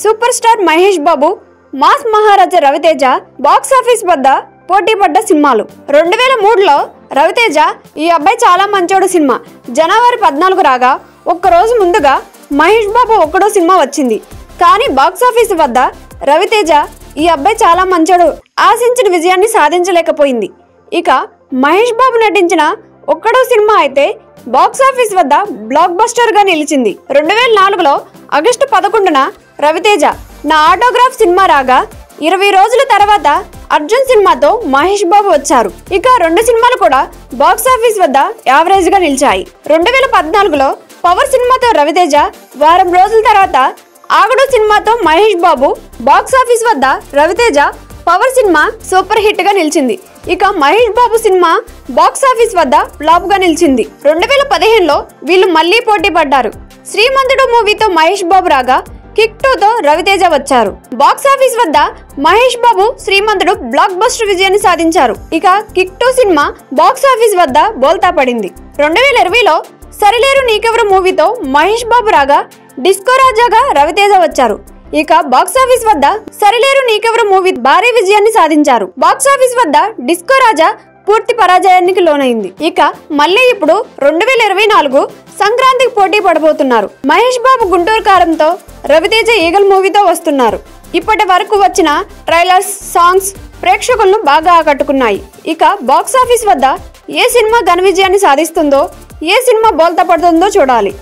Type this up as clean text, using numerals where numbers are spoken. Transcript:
Super star Mahesh Babu, mass మహారాజా Raviteja box office వద్ద పోటీ పడ్డ సినిమాలు. 2003లో రవితేజ ఈ అబ్బాయి చాలా మంచోడు సినిమా జనవరి 14 రాగా ఒక్కరోజు ముందుగా మహేష్ బాబు ఒక్కడో సినిమా వచ్చింది. కానీ బాక్స్ ఆఫీస్ వద్ద రవితేజ ఈ అబ్బాయి చాలా మంచోడు ఆశించిన విజయాన్ని సాధించలేకపోయింది. ఇక మహేష్ బాబు నటించిన ఒక్కడో సినిమా అయితే బాక్స్ ఆఫీస్ వద్ద బ్లాక్ బస్టర్ గా నిలిచింది. 2004లో ఆగస్టు 11న రవితేజ నా ఆటోగ్రాఫ్ సినిమా రాగా 20 రోజుల తర్వాత అర్జున్ సినిమాతో మహేష్ బాబు వచ్చారు. ఇక రెండు సినిమాలు కూడా బాక్స్ ఆఫీస్ వద్ద యావరేజ్ గా నిలిచాయి. 2014లో పవర్ సినిమాతో రవితేజ, వారం రోజుల తర్వాత ఆగడు సినిమాతో మహేష్ బాబు బాక్స్ ఆఫీస్ వద్ద Ravi Teja power cinema super hit గా నిలిచింది. ఇక Mahesh Babu cinema box office వద్ద ఫ్లాప్ గా నిలిచింది. 2015లో వీళ్ళు మళ్లీ పోటీ పడ్డారు. శ్రీమంతుడు మూవీతో మహేష్ బాబు రాగా కిక్ 2తో రవితేజ వచ్చారు. బాక్స్ ఆఫీస్ వద్ద మహేష్ బాబు శ్రీమంతుడు బ్లాక్ బస్టర్ విజయాన్ని సాధించారు. ఇక కిక్ 2 సినిమా బాక్స్ ఆఫీస్ వద్ద బోల్తా పడింది. 2020లో సరిలేరు నీకెవరు మూవీతో మహేష్ బాబు రాగా డిస్కో రాజాగా రవితేజ వచ్చారు. ఇక బాక్స్ ఆఫీస్ వద్ద సరిలేరు నీకెవరు మూవీ భారీ విజయాన్ని సాధించారు. బాక్స్ ఆఫీస్ వద్ద డిస్కో రాజా పూర్తి పరాజయానికి లోనైంది. ఇక మళ్ళీ ఇప్పుడు 2024 సంక్రాంతికి పోటీ పడబోతున్నారు. మహేష్ బాబు గుంటూరు కారంతో, రవితేజ ఈగల్ మూవీతో వస్తున్నారు. ఇప్పటి వరకు వచ్చిన ట్రైలర్స్, సాంగ్స్ ప్రేక్షకులను బాగా ఆకట్టుకున్నాయి. ఇక బాక్స్ ఆఫీస్ వద్ద ఏ సినిమా ఘన విజయాన్ని సాధిస్తుందో, ఏ సినిమా బోల్తా పడుతుందో చూడాలి.